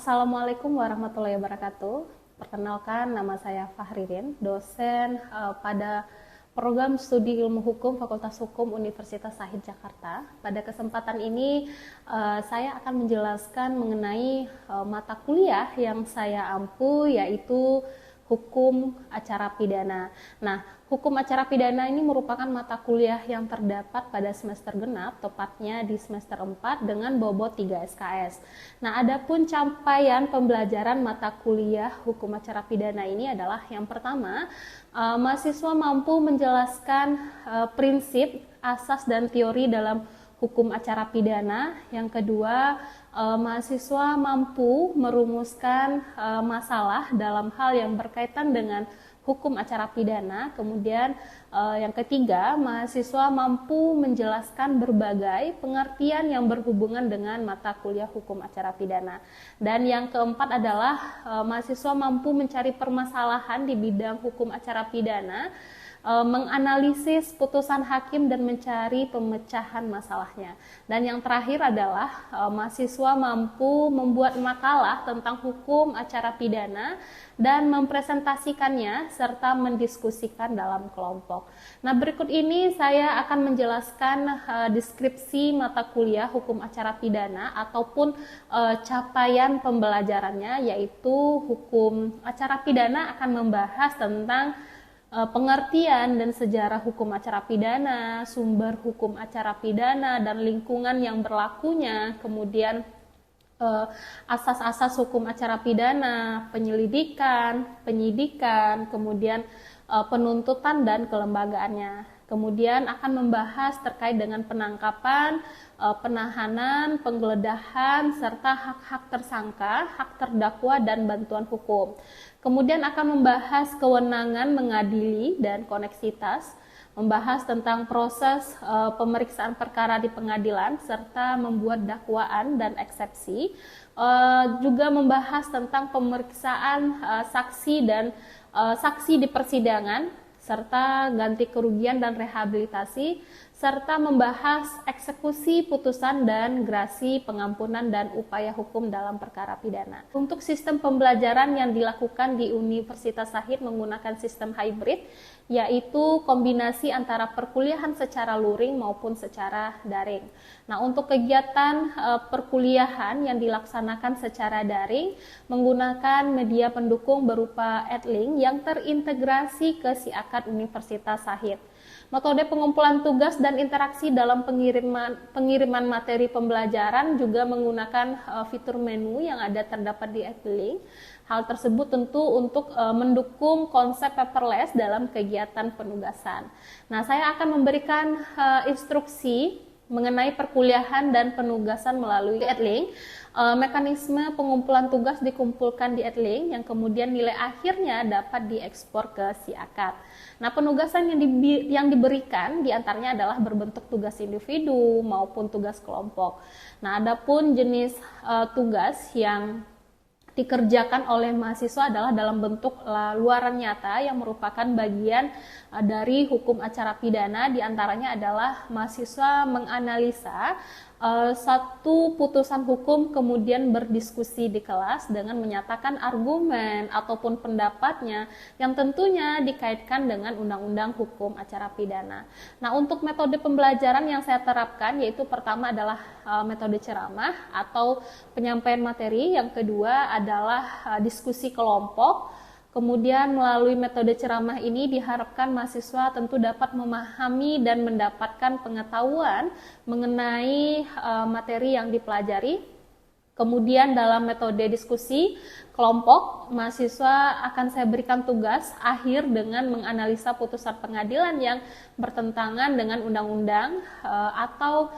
Assalamualaikum warahmatullahi wabarakatuh. Perkenalkan, nama saya Fahririn, dosen pada program studi ilmu hukum Fakultas Hukum Universitas Shahid Jakarta. Pada kesempatan ini saya akan menjelaskan mengenai mata kuliah yang saya ampu, yaitu hukum acara pidana. Nah, hukum acara pidana ini merupakan mata kuliah yang terdapat pada semester genap, tepatnya di semester 4 dengan bobot 3 SKS. Nah, adapun capaian pembelajaran mata kuliah hukum acara pidana ini adalah yang pertama, mahasiswa mampu menjelaskan prinsip, asas, dan teori dalam hukum acara pidana. Yang kedua, mahasiswa mampu merumuskan masalah dalam hal yang berkaitan dengan hukum acara pidana. Kemudian yang ketiga, mahasiswa mampu menjelaskan berbagai pengertian yang berhubungan dengan mata kuliah hukum acara pidana. Dan yang keempat adalah mahasiswa mampu mencari permasalahan di bidang hukum acara pidana, menganalisis putusan hakim dan mencari pemecahan masalahnya. Dan yang terakhir adalah mahasiswa mampu membuat makalah tentang hukum acara pidana dan mempresentasikannya serta mendiskusikan dalam kelompok. Nah, berikut ini saya akan menjelaskan deskripsi mata kuliah hukum acara pidana ataupun capaian pembelajarannya, yaitu hukum acara pidana akan membahas tentang pengertian dan sejarah hukum acara pidana, sumber hukum acara pidana dan lingkungan yang berlakunya, kemudian asas-asas hukum acara pidana, penyelidikan, penyidikan, kemudian penuntutan dan kelembagaannya. Kemudian akan membahas terkait dengan penangkapan, penahanan, penggeledahan, serta hak-hak tersangka, hak terdakwa, dan bantuan hukum. Kemudian akan membahas kewenangan mengadili dan koneksitas, membahas tentang proses pemeriksaan perkara di pengadilan, serta membuat dakwaan dan eksepsi, juga membahas tentang pemeriksaan saksi dan saksi di persidangan, serta ganti kerugian dan rehabilitasi, serta membahas eksekusi putusan dan grasi pengampunan dan upaya hukum dalam perkara pidana. Untuk sistem pembelajaran yang dilakukan di Universitas Shahid menggunakan sistem hybrid, yaitu kombinasi antara perkuliahan secara luring maupun secara daring. Nah, untuk kegiatan perkuliahan yang dilaksanakan secara daring menggunakan media pendukung berupa Edlink yang terintegrasi ke SIAKAD Universitas Shahid. Metode pengumpulan tugas dan interaksi dalam pengiriman materi pembelajaran juga menggunakan fitur menu yang ada terdapat di Edlink. Hal tersebut tentu untuk mendukung konsep paperless dalam kegiatan penugasan. Nah, saya akan memberikan instruksi mengenai perkuliahan dan penugasan melalui Edlink. Mekanisme pengumpulan tugas dikumpulkan di Edlink yang kemudian nilai akhirnya dapat diekspor ke SIAKAD. Nah, penugasan yang diberikan diantaranya adalah berbentuk tugas individu maupun tugas kelompok. Nah, adapun jenis tugas yang dikerjakan oleh mahasiswa adalah dalam bentuk luaran nyata yang merupakan bagian dari hukum acara pidana. Diantaranya adalah mahasiswa menganalisa satu putusan hukum, kemudian berdiskusi di kelas dengan menyatakan argumen ataupun pendapatnya yang tentunya dikaitkan dengan undang-undang hukum acara pidana. Nah, untuk metode pembelajaran yang saya terapkan yaitu pertama adalah metode ceramah atau penyampaian materi, yang kedua adalah diskusi kelompok. Kemudian melalui metode ceramah ini diharapkan mahasiswa tentu dapat memahami dan mendapatkan pengetahuan mengenai materi yang dipelajari. Kemudian dalam metode diskusi kelompok, mahasiswa akan saya berikan tugas akhir dengan menganalisa putusan pengadilan yang bertentangan dengan undang-undang atau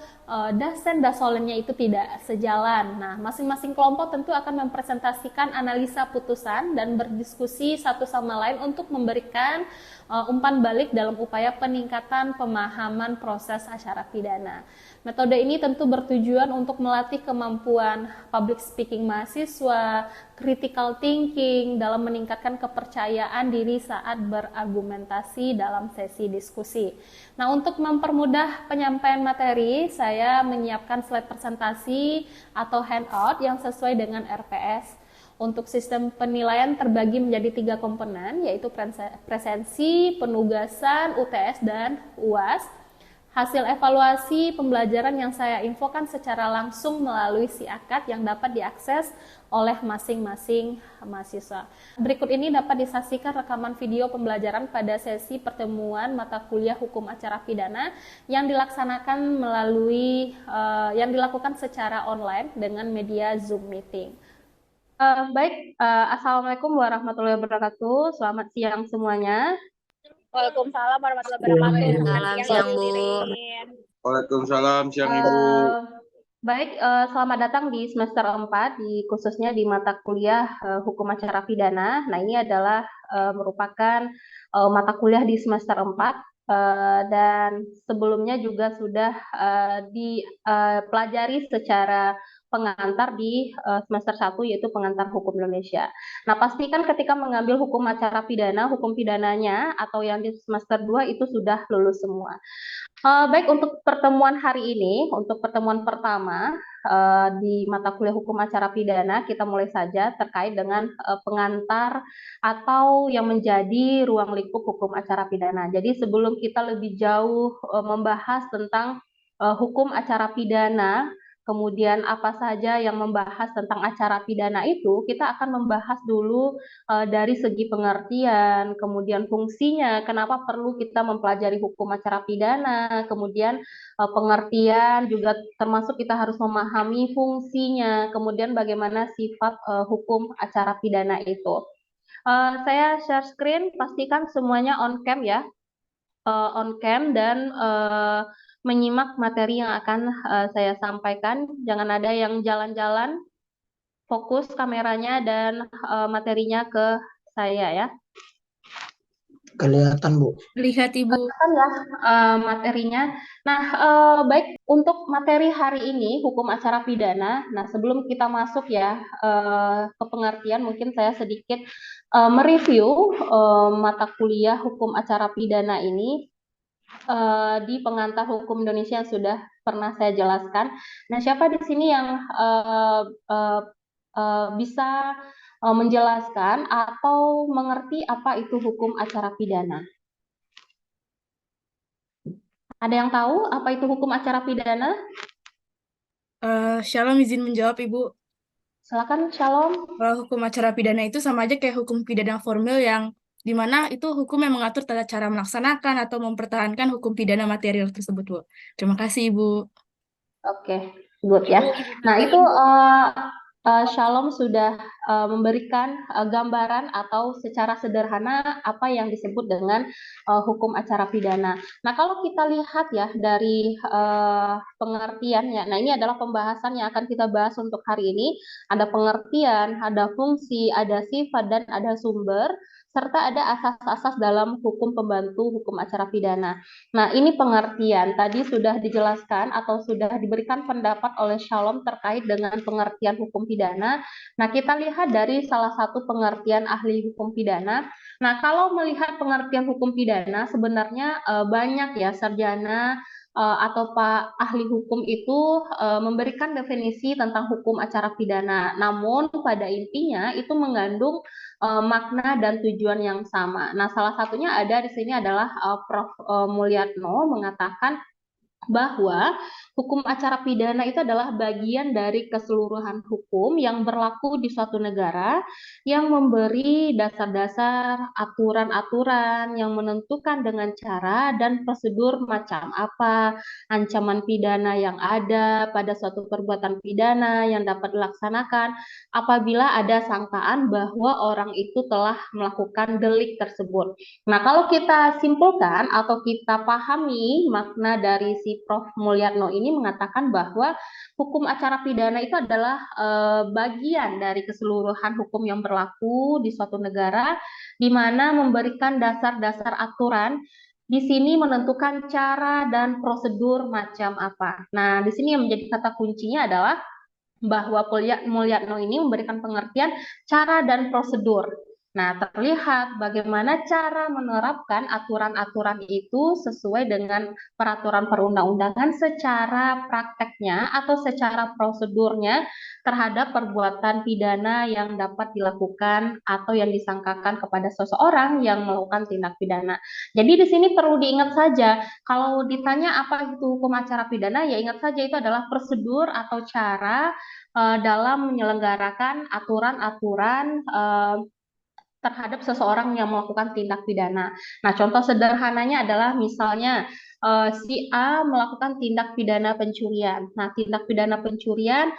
dasen-dasolennya itu tidak sejalan. Nah, masing-masing kelompok tentu akan mempresentasikan analisa putusan dan berdiskusi satu sama lain untuk memberikan umpan balik dalam upaya peningkatan pemahaman proses acara pidana. Metode ini tentu bertujuan untuk melatih kemampuan public speaking mahasiswa, critical thinking dalam meningkatkan kepercayaan diri saat berargumentasi dalam sesi diskusi. Nah, untuk mempermudah penyampaian materi, saya saya menyiapkan slide presentasi atau handout yang sesuai dengan RPS. Untuk sistem penilaian terbagi menjadi 3 komponen, yaitu presensi, penugasan, UTS, dan UAS. Hasil evaluasi pembelajaran yang saya infokan secara langsung melalui SIAKAT yang dapat diakses oleh masing-masing mahasiswa. Berikut ini dapat disaksikan rekaman video pembelajaran pada sesi pertemuan mata kuliah Hukum Acara Pidana yang dilakukan secara online dengan media Zoom meeting. Assalamualaikum warahmatullahi wabarakatuh. Selamat siang semuanya. Waalaikumsalam warahmatullahi wabarakatuh. Selamat siang, Bu. Waalaikumsalam siang Ibu. Selamat datang di semester 4, khususnya di mata kuliah Hukum Acara Pidana. Nah, ini adalah merupakan mata kuliah di semester 4, dan sebelumnya juga sudah dipelajari secara pengantar di semester 1, yaitu pengantar hukum Indonesia. Nah, pastikan ketika mengambil hukum acara pidana, hukum pidananya atau yang di semester 2 itu sudah lulus semua. Baik, untuk pertemuan hari ini, untuk pertemuan pertama di mata kuliah hukum acara pidana, kita mulai saja terkait dengan pengantar atau yang menjadi ruang lingkup hukum acara pidana. Jadi sebelum kita lebih jauh membahas tentang hukum acara pidana, kemudian apa saja yang membahas tentang acara pidana itu, kita akan membahas dulu dari segi pengertian, kemudian fungsinya, kenapa perlu kita mempelajari hukum acara pidana, kemudian pengertian juga termasuk kita harus memahami fungsinya, kemudian bagaimana sifat hukum acara pidana itu. Saya share screen, pastikan semuanya on cam ya, on cam dan menyimak materi yang akan saya sampaikan. Jangan ada yang jalan-jalan, fokus kameranya dan materinya ke saya ya. Kelihatan, Bu. Lihat Ibu. Kelihatan ya materinya. Nah, baik, untuk materi hari ini hukum acara pidana. Nah, sebelum kita masuk ya ke pengertian, mungkin saya sedikit mereview mata kuliah hukum acara pidana ini di pengantar hukum Indonesia yang sudah pernah saya jelaskan. Nah, siapa di sini yang bisa menjelaskan atau mengerti apa itu hukum acara pidana? Ada yang tahu apa itu hukum acara pidana? Shalom, izin menjawab Ibu. Silakan, Shalom. Kalau hukum acara pidana itu sama aja kayak hukum pidana formil yang dimana itu hukum yang mengatur tata cara melaksanakan atau mempertahankan hukum pidana material tersebut, Bu. Terima kasih, Ibu. Oke, good ya. Nah, itu Shalom sudah memberikan gambaran atau secara sederhana apa yang disebut dengan hukum acara pidana. Nah, kalau kita lihat ya dari pengertiannya, nah ini adalah pembahasan yang akan kita bahas untuk hari ini. Ada pengertian, ada fungsi, ada sifat, dan ada sumber, serta ada asas-asas dalam hukum pembantu hukum acara pidana. Nah, ini pengertian. Tadi sudah dijelaskan atau sudah diberikan pendapat oleh Shalom terkait dengan pengertian hukum pidana. Nah, kita lihat dari salah satu pengertian ahli hukum pidana. Nah, kalau melihat pengertian hukum pidana, sebenarnya banyak ya sarjana atau Pak ahli hukum itu memberikan definisi tentang hukum acara pidana. Namun, pada intinya itu mengandung makna dan tujuan yang sama. Nah, salah satunya ada di sini adalah Prof. Mulyatno mengatakan bahwa hukum acara pidana itu adalah bagian dari keseluruhan hukum yang berlaku di suatu negara yang memberi dasar-dasar aturan-aturan yang menentukan dengan cara dan prosedur macam apa ancaman pidana yang ada pada suatu perbuatan pidana yang dapat dilaksanakan apabila ada sangkaan bahwa orang itu telah melakukan delik tersebut. Nah, kalau kita simpulkan atau kita pahami makna dari si Prof. Mulyatno ini mengatakan bahwa hukum acara pidana itu adalah bagian dari keseluruhan hukum yang berlaku di suatu negara, di mana memberikan dasar-dasar aturan, di sini menentukan cara dan prosedur macam apa. Nah, di sini yang menjadi kata kuncinya adalah bahwa Mulyatno ini memberikan pengertian cara dan prosedur. Nah, terlihat bagaimana cara menerapkan aturan-aturan itu sesuai dengan peraturan perundang-undangan secara prakteknya atau secara prosedurnya terhadap perbuatan pidana yang dapat dilakukan atau yang disangkakan kepada seseorang yang melakukan tindak pidana. Jadi di sini perlu diingat saja, kalau ditanya apa itu hukum acara pidana, ya ingat saja itu adalah prosedur atau cara dalam menyelenggarakan aturan-aturan terhadap seseorang yang melakukan tindak pidana. Nah, contoh sederhananya adalah misalnya si A melakukan tindak pidana pencurian. Nah, tindak pidana pencurian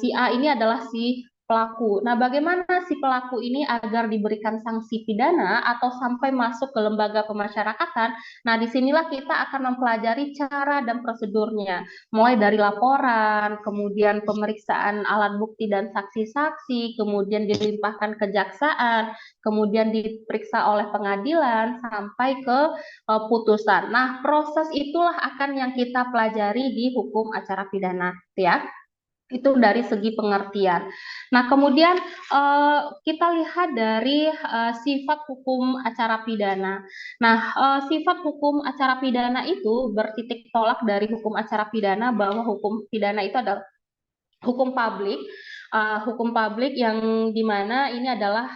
si A ini adalah si pelaku. Nah, bagaimana si pelaku ini agar diberikan sanksi pidana atau sampai masuk ke lembaga pemasyarakatan? Nah, disinilah kita akan mempelajari cara dan prosedurnya, mulai dari laporan, kemudian pemeriksaan alat bukti dan saksi-saksi, kemudian dilimpahkan kejaksaan, kemudian diperiksa oleh pengadilan sampai ke putusan. Nah, proses itulah akan yang kita pelajari di hukum acara pidana, ya. Itu dari segi pengertian. Nah, kemudian kita lihat dari sifat hukum acara pidana. Nah, sifat hukum acara pidana itu bertitik tolak dari hukum acara pidana bahwa hukum pidana itu adalah hukum publik yang dimana ini adalah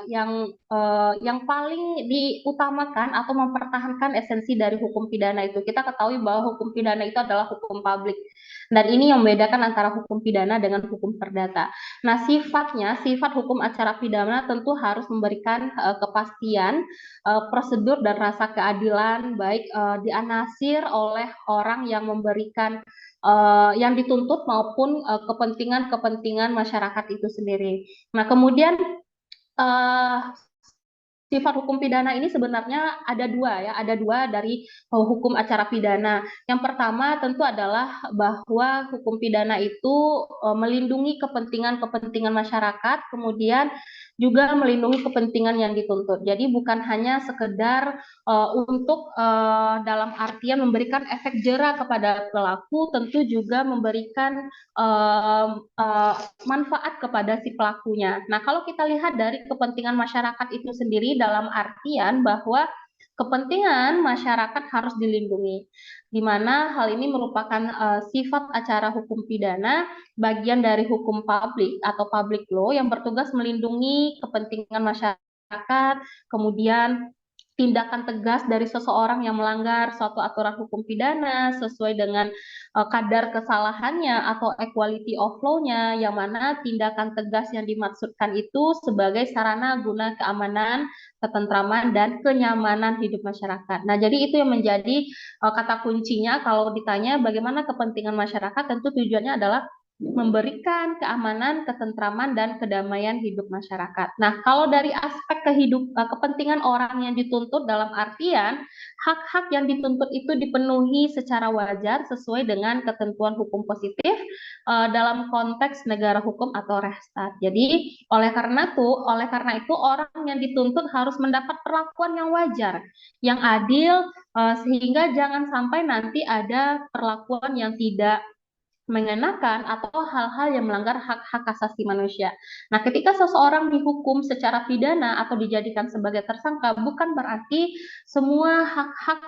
yang paling diutamakan atau mempertahankan esensi dari hukum pidana itu. Kita ketahui bahwa hukum pidana itu adalah hukum publik, dan ini yang membedakan antara hukum pidana dengan hukum perdata. Nah, sifat hukum acara pidana tentu harus memberikan kepastian, prosedur dan rasa keadilan, baik dianasir oleh orang yang memberikan yang dituntut maupun kepentingan-kepentingan masyarakat itu sendiri. Nah, kemudian sifat hukum pidana ini sebenarnya ada dua dari hukum acara pidana. Yang pertama tentu adalah bahwa hukum pidana itu melindungi kepentingan-kepentingan masyarakat, kemudian juga melindungi kepentingan yang dituntut. Jadi bukan hanya sekedar untuk dalam artian memberikan efek jera kepada pelaku, tentu juga memberikan manfaat kepada si pelakunya. Nah, kalau kita lihat dari kepentingan masyarakat itu sendiri dalam artian bahwa kepentingan masyarakat harus dilindungi, di mana hal ini merupakan sifat acara hukum pidana, bagian dari hukum publik atau public law yang bertugas melindungi kepentingan masyarakat, kemudian tindakan tegas dari seseorang yang melanggar suatu aturan hukum pidana sesuai dengan kadar kesalahannya atau equality of law-nya, yang mana tindakan tegas yang dimaksudkan itu sebagai sarana guna keamanan, ketentraman, dan kenyamanan hidup masyarakat. Nah, jadi itu yang menjadi kata kuncinya kalau ditanya bagaimana kepentingan masyarakat, tentu tujuannya adalah memberikan keamanan, ketentraman, dan kedamaian hidup masyarakat. Nah, kalau dari aspek kepentingan orang yang dituntut dalam artian hak-hak yang dituntut itu dipenuhi secara wajar sesuai dengan ketentuan hukum positif dalam konteks negara hukum atau Rechtsstaat. Jadi, oleh karena itu orang yang dituntut harus mendapat perlakuan yang wajar, yang adil, sehingga jangan sampai nanti ada perlakuan yang tidak mengenakan atau hal-hal yang melanggar hak-hak asasi manusia. Nah, ketika seseorang dihukum secara pidana atau dijadikan sebagai tersangka, bukan berarti semua hak-hak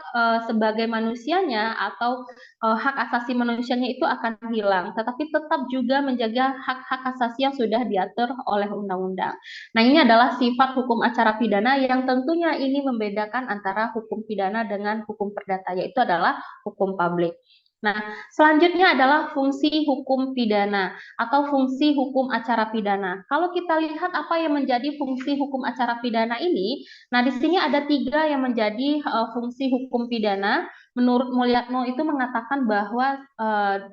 sebagai manusianya atau hak asasi manusianya itu akan hilang, tetapi tetap juga menjaga hak-hak asasi yang sudah diatur oleh undang-undang. Nah, ini adalah sifat hukum acara pidana yang tentunya ini membedakan antara hukum pidana dengan hukum perdata, yaitu adalah hukum publik. Nah, selanjutnya adalah fungsi hukum pidana atau fungsi hukum acara pidana. Kalau kita lihat apa yang menjadi fungsi hukum acara pidana ini, nah di sini ada 3 yang menjadi fungsi hukum pidana. Menurut Mulyatno itu mengatakan bahwa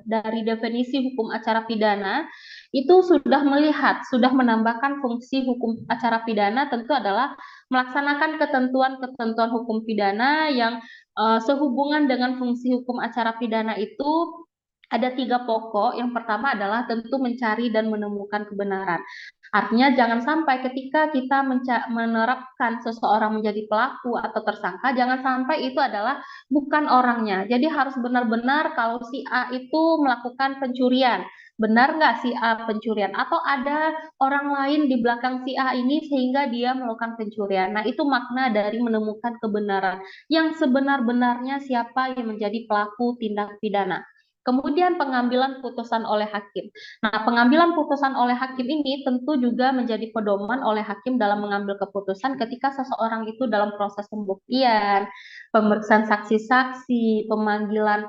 dari definisi hukum acara pidana itu sudah menambahkan fungsi hukum acara pidana tentu adalah melaksanakan ketentuan-ketentuan hukum pidana yang sehubungan dengan fungsi hukum acara pidana itu ada 3 pokok. Yang pertama adalah tentu mencari dan menemukan kebenaran. Artinya jangan sampai ketika kita menerapkan seseorang menjadi pelaku atau tersangka, jangan sampai itu adalah bukan orangnya. Jadi harus benar-benar kalau si A itu melakukan pencurian, benar nggak si A pencurian atau ada orang lain di belakang si A ini sehingga dia melakukan pencurian. Nah, itu makna dari menemukan kebenaran yang sebenar-benarnya siapa yang menjadi pelaku tindak pidana. Kemudian pengambilan putusan oleh hakim. Nah, pengambilan putusan oleh hakim ini tentu juga menjadi pedoman oleh hakim dalam mengambil keputusan ketika seseorang itu dalam proses pembuktian, pemeriksaan saksi-saksi, pemanggilan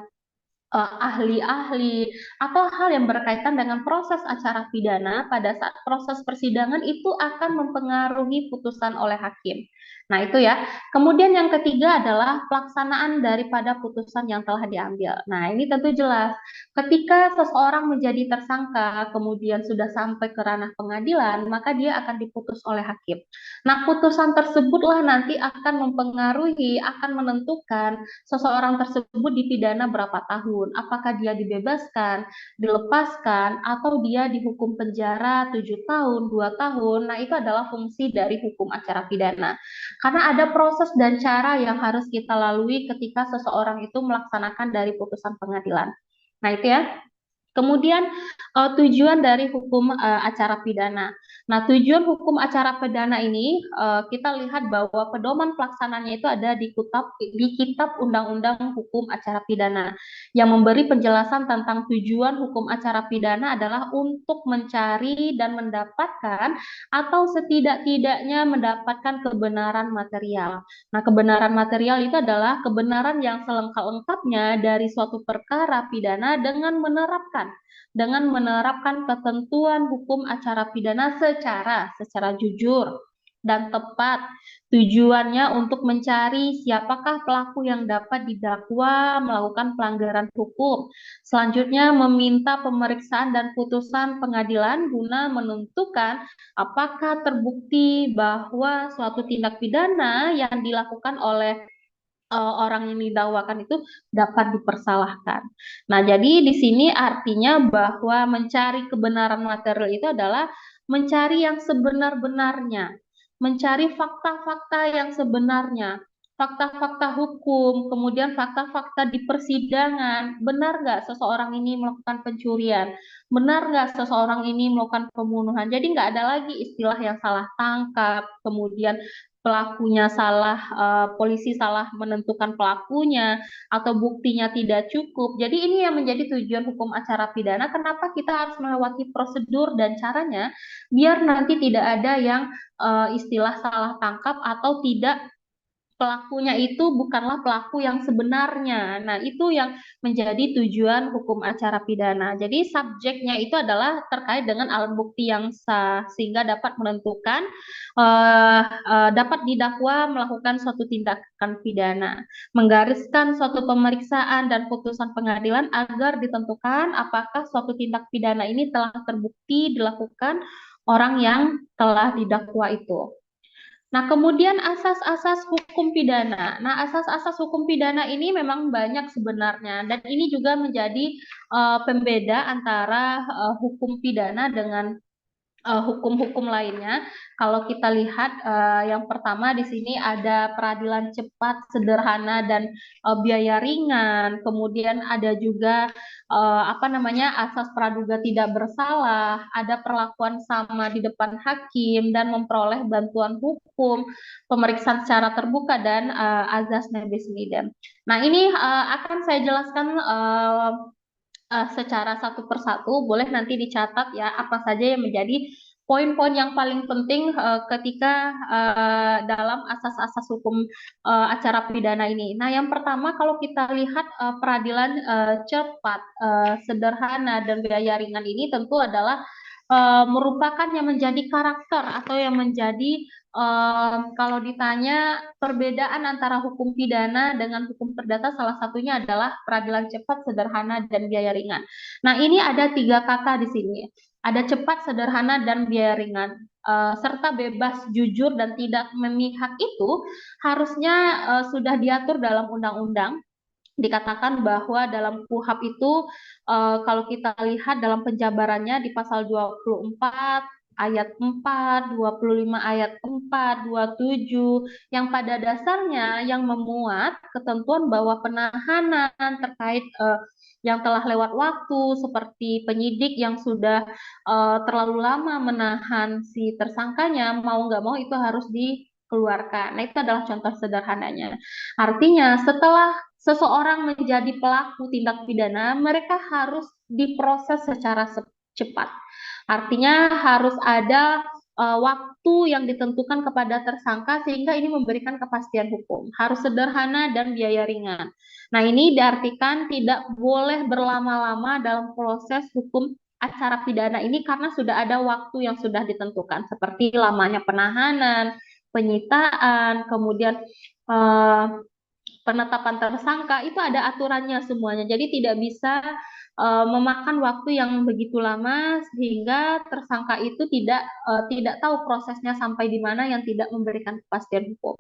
ahli-ahli, atau hal yang berkaitan dengan proses acara pidana pada saat proses persidangan itu akan mempengaruhi putusan oleh hakim. Nah, itu ya. Kemudian yang ketiga adalah pelaksanaan daripada putusan yang telah diambil. Nah, ini tentu jelas. Ketika seseorang menjadi tersangka, kemudian sudah sampai ke ranah pengadilan, maka dia akan diputus oleh hakim. Nah, putusan tersebutlah nanti akan mempengaruhi, akan menentukan seseorang tersebut dipidana berapa tahun, apakah dia dibebaskan, dilepaskan, atau dia dihukum penjara 7 tahun, 2 tahun. Nah, itu adalah fungsi dari hukum acara pidana. Karena ada proses dan cara yang harus kita lalui ketika seseorang itu melaksanakan dari putusan pengadilan. Nah, itu ya. Kemudian tujuan dari hukum acara pidana. Nah, tujuan hukum acara pidana ini kita lihat bahwa pedoman pelaksananya itu ada di Kitab Undang-Undang Hukum Acara Pidana yang memberi penjelasan tentang tujuan hukum acara pidana adalah untuk mencari dan mendapatkan atau setidak-tidaknya mendapatkan kebenaran material. Nah, kebenaran material itu adalah kebenaran yang selengkap-lengkapnya dari suatu perkara pidana dengan menerapkan ketentuan hukum acara pidana secara jujur dan tepat. Tujuannya untuk mencari siapakah pelaku yang dapat didakwa melakukan pelanggaran hukum. Selanjutnya meminta pemeriksaan dan putusan pengadilan guna menentukan apakah terbukti bahwa suatu tindak pidana yang dilakukan oleh orang yang didakwakan itu dapat dipersalahkan. Nah, jadi di sini artinya bahwa mencari kebenaran material itu adalah mencari yang sebenar-benarnya, mencari fakta-fakta yang sebenarnya, fakta-fakta hukum, kemudian fakta-fakta di persidangan. Benar nggak seseorang ini melakukan pencurian? Benar nggak seseorang ini melakukan pembunuhan? Jadi nggak ada lagi istilah yang salah tangkap, kemudian pelakunya salah, polisi salah menentukan pelakunya, atau buktinya tidak cukup. Jadi ini yang menjadi tujuan hukum acara pidana. Kenapa kita harus melewati prosedur dan caranya, biar nanti tidak ada yang istilah salah tangkap atau tidak pelakunya itu bukanlah pelaku yang sebenarnya. Nah, itu yang menjadi tujuan hukum acara pidana. Jadi, subjeknya itu adalah terkait dengan alat bukti yang sah, sehingga dapat menentukan, dapat didakwa melakukan suatu tindakan pidana. Menggariskan suatu pemeriksaan dan putusan pengadilan agar ditentukan apakah suatu tindak pidana ini telah terbukti dilakukan orang yang telah didakwa itu. Nah, kemudian asas-asas hukum pidana. Nah, asas-asas hukum pidana ini memang banyak sebenarnya, dan ini juga menjadi pembeda antara hukum pidana dengan hukum-hukum lainnya. Kalau kita lihat yang pertama di sini ada peradilan cepat, sederhana, dan biaya ringan. Kemudian ada juga asas praduga tidak bersalah, ada perlakuan sama di depan hakim dan memperoleh bantuan hukum, pemeriksaan secara terbuka, dan azas nebis idem. Nah, ini akan saya jelaskan secara satu persatu. Boleh nanti dicatat ya apa saja yang menjadi poin-poin yang paling penting ketika dalam asas-asas hukum acara pidana ini. Nah, yang pertama kalau kita lihat peradilan cepat, sederhana, dan biaya ringan ini tentu adalah merupakan yang menjadi karakter atau yang menjadi kalau ditanya perbedaan antara hukum pidana dengan hukum perdata, salah satunya adalah peradilan cepat, sederhana, dan biaya ringan. Nah, ini ada 3 kata di sini. Ada cepat, sederhana, dan biaya ringan. Serta bebas, jujur, dan tidak memihak itu harusnya sudah diatur dalam undang-undang. Dikatakan bahwa dalam KUHP itu kalau kita lihat dalam penjabarannya di pasal 24, ayat 4, 25 ayat 4, 27, yang pada dasarnya yang memuat ketentuan bahwa penahanan terkait yang telah lewat waktu, seperti penyidik yang sudah terlalu lama menahan si tersangkanya, mau nggak mau itu harus dikeluarkan. Nah, itu adalah contoh sederhananya. Artinya, setelah seseorang menjadi pelaku tindak pidana, mereka harus diproses secara cepat. Artinya harus ada waktu yang ditentukan kepada tersangka sehingga ini memberikan kepastian hukum. Harus sederhana dan biaya ringan. Nah, ini diartikan tidak boleh berlama-lama dalam proses hukum acara pidana ini karena sudah ada waktu yang sudah ditentukan seperti lamanya penahanan, penyitaan, kemudian eh, penetapan tersangka, itu ada aturannya semuanya. Jadi tidak bisa memakan waktu yang begitu lama sehingga tersangka itu tidak tahu prosesnya sampai di mana, yang tidak memberikan kepastian hukum.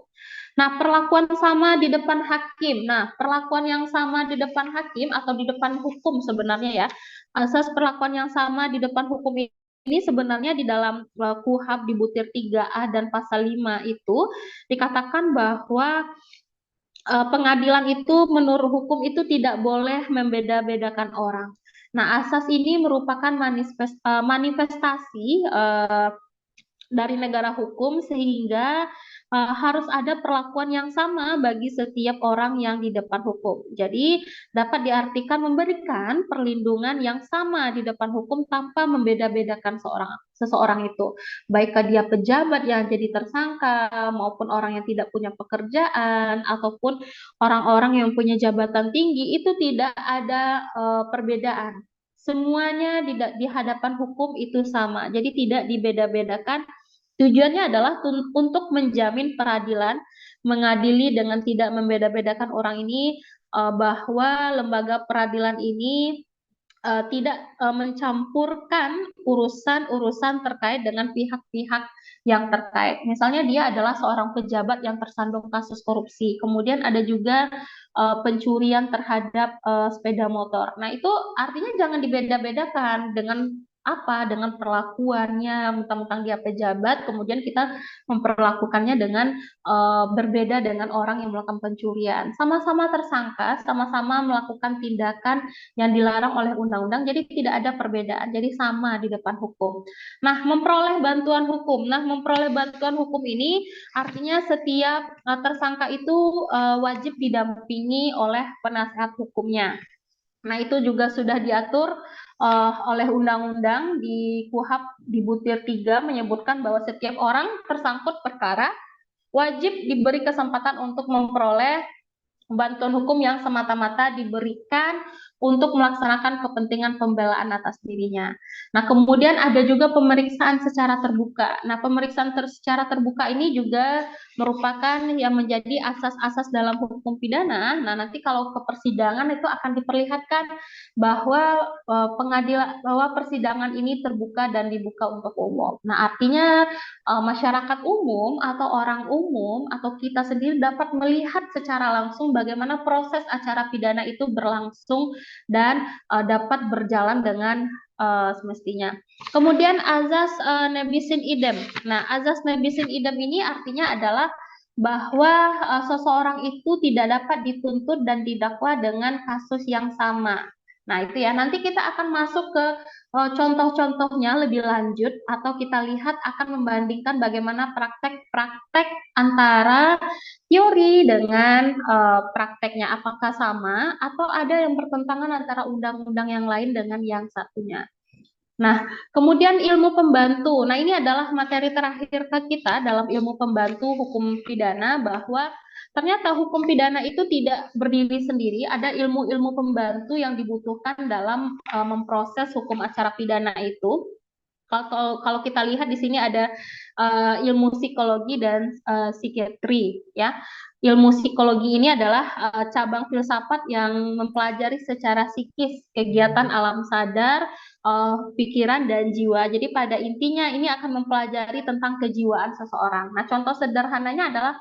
Nah, perlakuan sama di depan hakim. Nah, perlakuan yang sama di depan hakim atau di depan hukum sebenarnya ya. Asas perlakuan yang sama di depan hukum ini sebenarnya di dalam KUHP di butir 3A dan pasal 5 itu dikatakan bahwa pengadilan itu menurut hukum itu tidak boleh membeda-bedakan orang. Nah, asas ini merupakan manifestasi dari negara hukum sehingga harus ada perlakuan yang sama bagi setiap orang yang di depan hukum. Jadi dapat diartikan memberikan perlindungan yang sama di depan hukum tanpa membeda-bedakan seseorang itu. Baik dia pejabat yang jadi tersangka maupun orang yang tidak punya pekerjaan ataupun orang-orang yang punya jabatan tinggi, itu tidak ada perbedaan. Semuanya di hadapan hukum itu sama. Jadi tidak dibeda-bedakan. Tujuannya adalah untuk menjamin peradilan, mengadili dengan tidak membeda-bedakan orang ini, bahwa lembaga peradilan ini tidak mencampurkan urusan-urusan terkait dengan pihak-pihak yang terkait. Misalnya dia adalah seorang pejabat yang tersandung kasus korupsi, kemudian ada juga pencurian terhadap sepeda motor. Nah, itu artinya jangan dibeda-bedakan dengan perlakuannya, mentang-mentang dia pejabat, kemudian kita memperlakukannya dengan berbeda dengan orang yang melakukan pencurian. Sama-sama tersangka, sama-sama melakukan tindakan yang dilarang oleh undang-undang, jadi tidak ada perbedaan, jadi sama di depan hukum. Nah, memperoleh bantuan hukum. Nah, memperoleh bantuan hukum ini artinya setiap tersangka itu wajib didampingi oleh penasihat hukumnya. Nah, itu juga sudah diatur oleh undang-undang di KUHP di butir 3 menyebutkan bahwa setiap orang tersangkut perkara wajib diberi kesempatan untuk memperoleh bantuan hukum yang semata-mata diberikan untuk melaksanakan kepentingan pembelaan atas dirinya. Nah, kemudian ada juga pemeriksaan secara terbuka. Nah, pemeriksaan secara terbuka ini juga merupakan yang menjadi asas-asas dalam hukum pidana. Nah, nanti kalau ke persidangan itu akan diperlihatkan bahwa bahwa persidangan ini terbuka dan dibuka untuk umum. Nah, artinya masyarakat umum atau orang umum atau kita sendiri dapat melihat secara langsung bagaimana proses acara pidana itu berlangsung dan dapat berjalan dengan semestinya. Kemudian azas nebisin idem. Nah, azas nebisin idem ini artinya adalah bahwa seseorang itu tidak dapat dituntut dan didakwa dengan kasus yang sama. Nah, itu ya. Nanti kita akan masuk ke contoh-contohnya lebih lanjut, atau kita lihat akan membandingkan bagaimana praktek-praktek antara teori dengan prakteknya, apakah sama atau ada yang bertentangan antara undang-undang yang lain dengan yang satunya. Nah, kemudian ilmu pembantu. Nah, ini adalah materi terakhir kita dalam ilmu pembantu hukum pidana, bahwa ternyata hukum pidana itu tidak berdiri sendiri, ada ilmu-ilmu pembantu yang dibutuhkan dalam memproses hukum acara pidana itu. Kalau kita lihat di sini ada ilmu psikologi dan psikiatri, ya. Ilmu psikologi ini adalah cabang filsafat yang mempelajari secara psikis kegiatan alam sadar, pikiran dan jiwa. Jadi pada intinya ini akan mempelajari tentang kejiwaan seseorang. Nah, contoh sederhananya adalah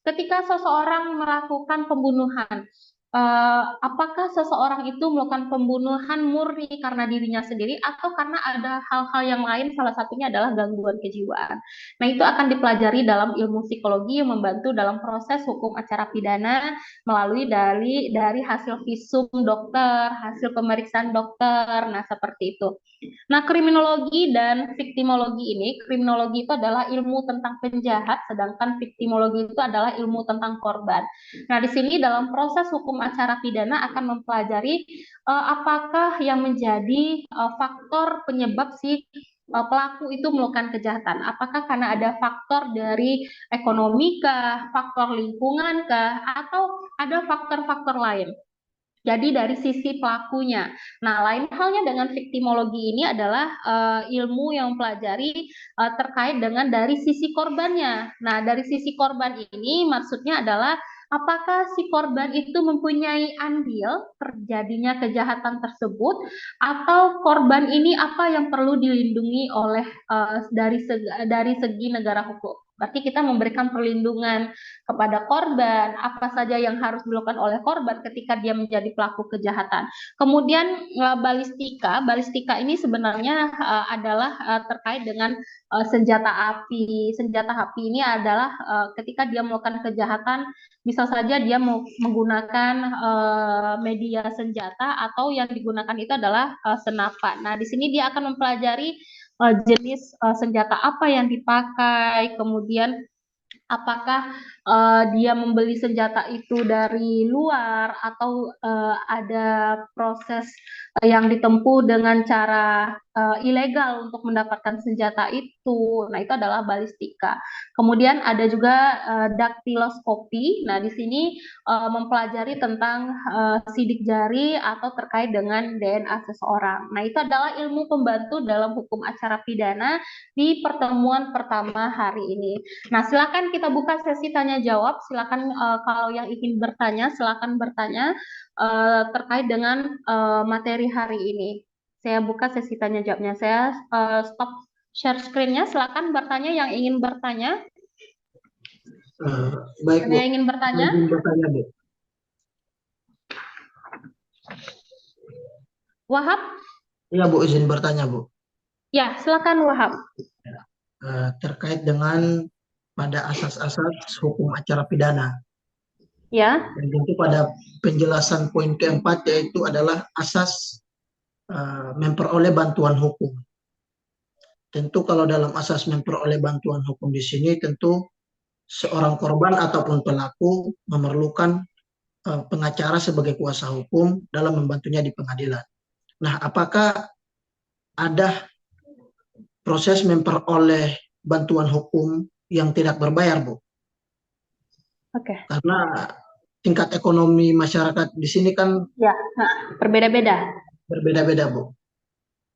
ketika seseorang melakukan pembunuhan. apakah seseorang itu melakukan pembunuhan murni karena dirinya sendiri atau karena ada hal-hal yang lain, salah satunya adalah gangguan kejiwaan. Nah, itu akan dipelajari dalam ilmu psikologi yang membantu dalam proses hukum acara pidana melalui dari hasil visum dokter, hasil pemeriksaan dokter. Nah, seperti itu. Nah, kriminologi dan viktimologi ini, kriminologi itu adalah ilmu tentang penjahat, sedangkan viktimologi itu adalah ilmu tentang korban. Nah, di sini dalam proses hukum acara pidana akan mempelajari apakah yang menjadi faktor penyebab si pelaku itu melakukan kejahatan. Apakah karena ada faktor dari ekonomi kah, faktor lingkungan kah, atau ada faktor-faktor lain. Jadi dari sisi pelakunya. Nah, lain halnya dengan viktimologi ini adalah ilmu yang mempelajari terkait dengan dari sisi korbannya. Nah, dari sisi korban ini maksudnya adalah apakah si korban itu mempunyai andil terjadinya kejahatan tersebut atau korban ini apa yang perlu dilindungi oleh dari segi negara hukum. Berarti kita memberikan perlindungan kepada korban, apa saja yang harus dilakukan oleh korban ketika dia menjadi pelaku kejahatan. Kemudian balistika ini sebenarnya adalah terkait dengan senjata api. Senjata api ini adalah ketika dia melakukan kejahatan, bisa saja dia menggunakan media senjata atau yang digunakan itu adalah senapan. Nah, di sini dia akan mempelajari jenis senjata apa yang dipakai, kemudian apakah dia membeli senjata itu dari luar atau ada proses yang ditempuh dengan cara ilegal untuk mendapatkan senjata itu. Nah, itu adalah balistika. Kemudian ada juga daktiloskopi. Nah, di sini mempelajari tentang sidik jari atau terkait dengan DNA seseorang. Nah, itu adalah ilmu pembantu dalam hukum acara pidana di pertemuan pertama hari ini. Nah, silakan kita buka sesi tanya jawab. Silakan kalau yang ingin bertanya, silakan bertanya terkait dengan materi hari ini. Saya buka sesi tanya jawabnya. Saya stop share screen-nya. Silakan bertanya yang ingin bertanya. Baik, Bu. Yang ingin bertanya? Izin bertanya, Bu. Wahab? Iya, Bu, izin bertanya, Bu. Ya, silakan Wahab. Terkait dengan pada asas-asas hukum acara pidana. Ya. Dan tentu pada penjelasan poin keempat yaitu adalah asas memperoleh bantuan hukum. Tentu kalau dalam asas memperoleh bantuan hukum di sini tentu seorang korban ataupun pelaku memerlukan pengacara sebagai kuasa hukum dalam membantunya di pengadilan. Nah, apakah ada proses memperoleh bantuan hukum yang tidak berbayar, Bu? Oke. Karena tingkat ekonomi masyarakat di sini kan Ya, berbeda-beda. berbeda-beda, Bu.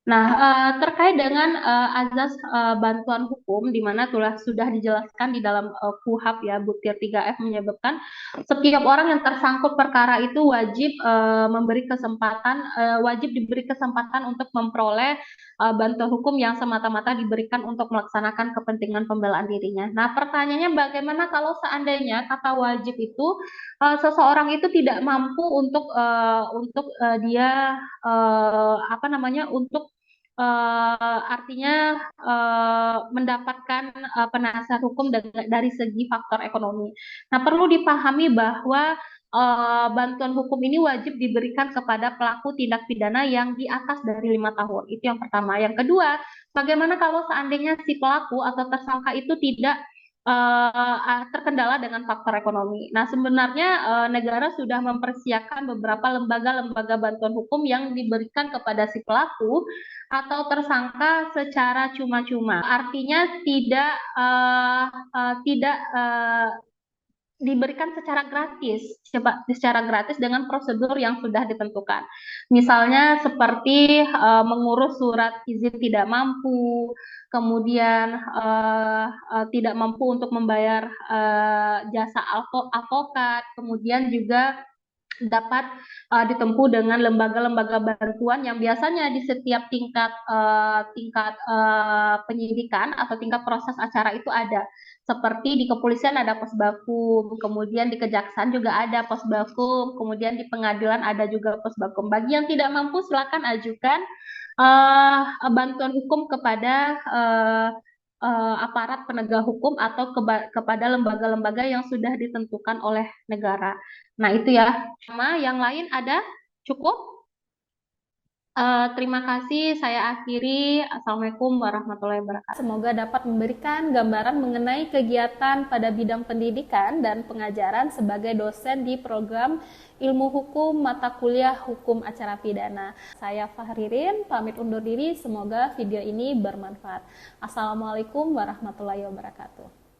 Nah, terkait dengan azas bantuan hukum, di mana sudah dijelaskan di dalam KUHP ya, Butir 3F menyebutkan setiap orang yang tersangkut perkara itu wajib diberi kesempatan untuk memperoleh bantuan hukum yang semata-mata diberikan untuk melaksanakan kepentingan pembelaan dirinya. Nah, pertanyaannya bagaimana kalau seandainya kata wajib itu seseorang itu tidak mampu untuk dia untuk artinya mendapatkan penasihat hukum dari segi faktor ekonomi. Nah, perlu dipahami bahwa bantuan hukum ini wajib diberikan kepada pelaku tindak pidana yang di atas dari 5 tahun. Itu yang pertama. Yang kedua, bagaimana kalau seandainya si pelaku atau tersangka itu tidak terkendala dengan faktor ekonomi. Nah, sebenarnya negara sudah mempersiapkan beberapa lembaga-lembaga bantuan hukum yang diberikan kepada si pelaku atau tersangka secara cuma-cuma. Artinya tidak diberikan secara gratis dengan prosedur yang sudah ditentukan. Misalnya seperti mengurus surat izin tidak mampu, kemudian tidak mampu untuk membayar jasa advokat, kemudian juga dapat ditempuh dengan lembaga-lembaga bantuan yang biasanya di setiap tingkat penyidikan atau tingkat proses acara itu ada. Seperti di kepolisian ada posbakum, kemudian di kejaksaan juga ada posbakum, kemudian di pengadilan ada juga posbakum. Bagi yang tidak mampu silakan ajukan bantuan hukum kepada aparat penegak hukum atau kepada lembaga-lembaga yang sudah ditentukan oleh negara. Nah, itu ya. Sama yang lain ada? Cukup? Terima kasih. Saya akhiri. Assalamualaikum warahmatullahi wabarakatuh. Semoga dapat memberikan gambaran mengenai kegiatan pada bidang pendidikan dan pengajaran sebagai dosen di program Ilmu Hukum Mata Kuliah Hukum Acara Pidana. Saya Fahririn, pamit undur diri. Semoga video ini bermanfaat. Assalamualaikum warahmatullahi wabarakatuh.